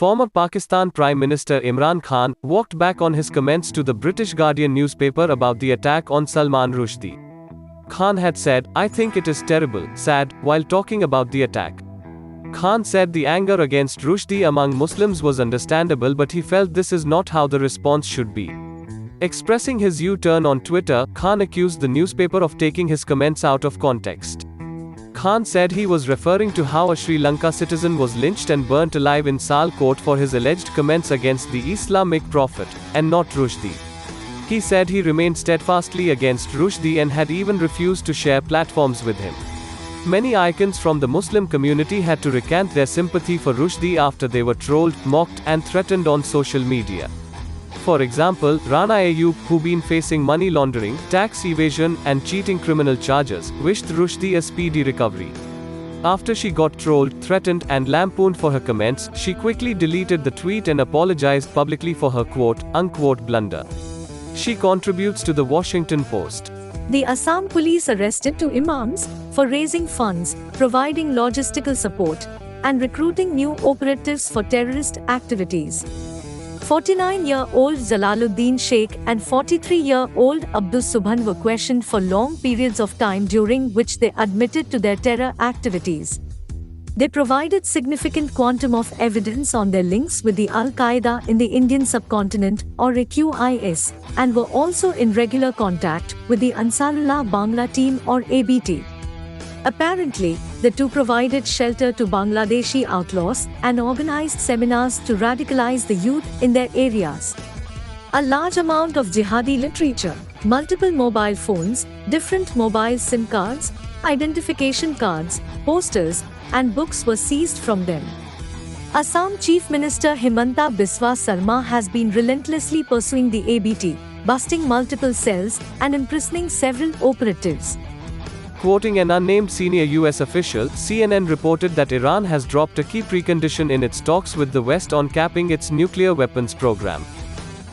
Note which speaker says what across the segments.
Speaker 1: Former Pakistan Prime Minister Imran Khan walked back on his comments to the British Guardian newspaper about the attack on Salman Rushdie. Khan had said, "I think it is terrible, sad," while talking about the attack. Khan said the anger against Rushdie among Muslims was understandable, but he felt this is not how the response should be. Expressing his U-turn on Twitter, Khan accused the newspaper of taking his comments out of context. Khan said he was referring to how a Sri Lanka citizen was lynched and burnt alive in Sal court for his alleged comments against the Islamic prophet, and not Rushdie. He said he remained steadfastly against Rushdie and had even refused to share platforms with him. Many icons from the Muslim community had to recant their sympathy for Rushdie after they were trolled, mocked, and threatened on social media. For example, Rana Ayyub, who been facing money laundering, tax evasion, and cheating criminal charges, wished Rushdie a speedy recovery. After she got trolled, threatened, and lampooned for her comments, she quickly deleted the tweet and apologized publicly for her quote-unquote blunder. She contributes to the Washington Post.
Speaker 2: The Assam police arrested two imams for raising funds, providing logistical support, and recruiting new operatives for terrorist activities. 49-year-old Jalaluddin Sheikh and 43-year-old Abdus Subhan were questioned for long periods of time, during which they admitted to their terror activities. They provided significant quantum of evidence on their links with the Al-Qaeda in the Indian subcontinent, or AQIS, and were also in regular contact with the Ansarullah Bangla team, or ABT. Apparently, the two provided shelter to Bangladeshi outlaws and organized seminars to radicalize the youth in their areas. A large amount of jihadi literature, multiple mobile phones, different mobile SIM cards, identification cards, posters, and books were seized from them. Assam Chief Minister Himanta Biswa Sarma has been relentlessly pursuing the ABT, busting multiple cells and imprisoning several operatives.
Speaker 1: Quoting an unnamed senior US official, CNN reported that Iran has dropped a key precondition in its talks with the West on capping its nuclear weapons program.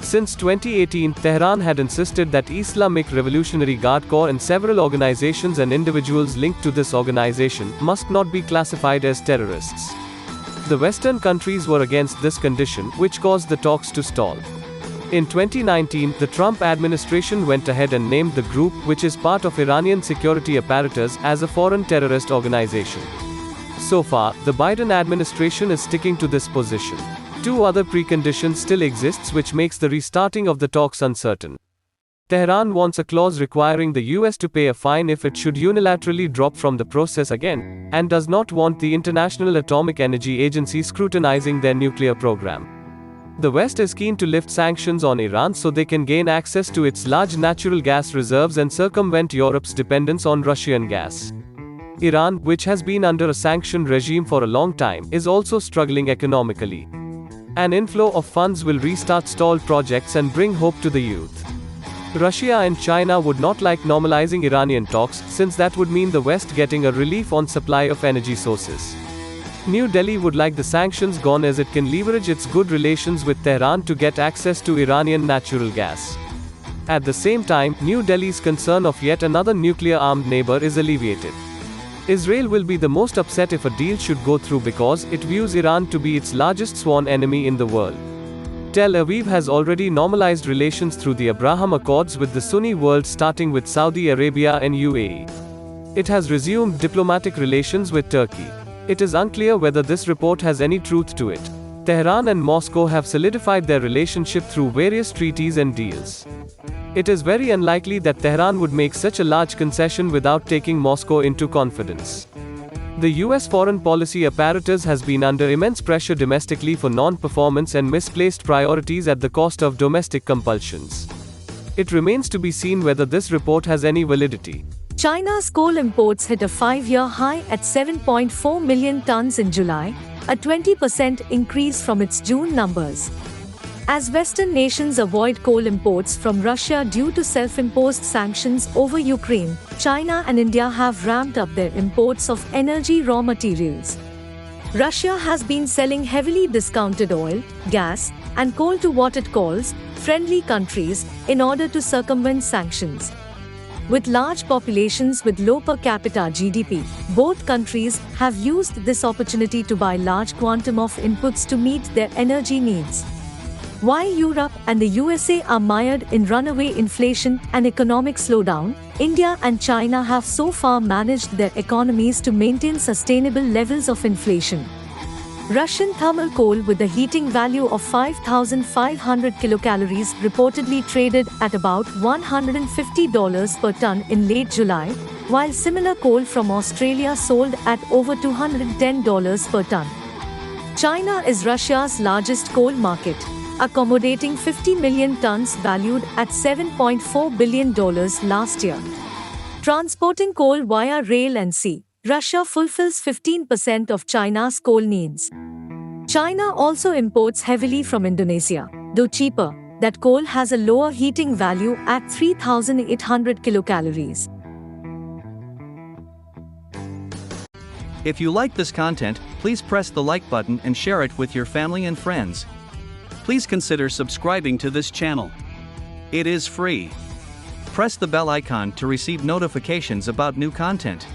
Speaker 1: Since 2018, Tehran had insisted that Islamic Revolutionary Guard Corps and several organizations and individuals linked to this organization must not be classified as terrorists. The Western countries were against this condition, which caused the talks to stall. In 2019, the Trump administration went ahead and named the group, which is part of Iranian security apparatus, as a foreign terrorist organization. So far, the Biden administration is sticking to this position. Two other preconditions still exists, which makes the restarting of the talks uncertain. Tehran wants a clause requiring the US to pay a fine if it should unilaterally drop from the process again, and does not want the International Atomic Energy Agency scrutinizing their nuclear program. The West is keen to lift sanctions on Iran so they can gain access to its large natural gas reserves and circumvent Europe's dependence on Russian gas. Iran, which has been under a sanction regime for a long time, is also struggling economically. An inflow of funds will restart stalled projects and bring hope to the youth. Russia and China would not like normalizing Iranian talks, since that would mean the West getting a relief on supply of energy sources. New Delhi would like the sanctions gone, as it can leverage its good relations with Tehran to get access to Iranian natural gas. At the same time, New Delhi's concern of yet another nuclear-armed neighbor is alleviated. Israel will be the most upset if a deal should go through, because it views Iran to be its largest sworn enemy in the world. Tel Aviv has already normalized relations through the Abraham Accords with the Sunni world, starting with Saudi Arabia and UAE. It has resumed diplomatic relations with Turkey. It is unclear whether this report has any truth to it. Tehran and Moscow have solidified their relationship through various treaties and deals. It is very unlikely that Tehran would make such a large concession without taking Moscow into confidence. The US foreign policy apparatus has been under immense pressure domestically for non-performance and misplaced priorities at the cost of domestic compulsions. It remains to be seen whether this report has any validity.
Speaker 2: China's coal imports hit a 5-year high at 7.4 million tons in July, a 20% increase from its June numbers. As Western nations avoid coal imports from Russia due to self-imposed sanctions over Ukraine, China and India have ramped up their imports of energy raw materials. Russia has been selling heavily discounted oil, gas, and coal to what it calls friendly countries in order to circumvent sanctions. With large populations with low per capita GDP, both countries have used this opportunity to buy large quantum of inputs to meet their energy needs. While Europe and the USA are mired in runaway inflation and economic slowdown, India and China have so far managed their economies to maintain sustainable levels of inflation. Russian thermal coal with a heating value of 5,500 kilocalories reportedly traded at about $150 per ton in late July, while similar coal from Australia sold at over $210 per ton. China is Russia's largest coal market, accommodating 50 million tons valued at $7.4 billion last year. Transporting coal via rail and sea, Russia fulfills 15% of China's coal needs. China also imports heavily from Indonesia, though cheaper. That coal has a lower heating value at 3,800 kilocalories.
Speaker 3: If you like this content, please press the like button and share it with your family and friends. Please consider subscribing to this channel. It is free. Press the bell icon to receive notifications about new content.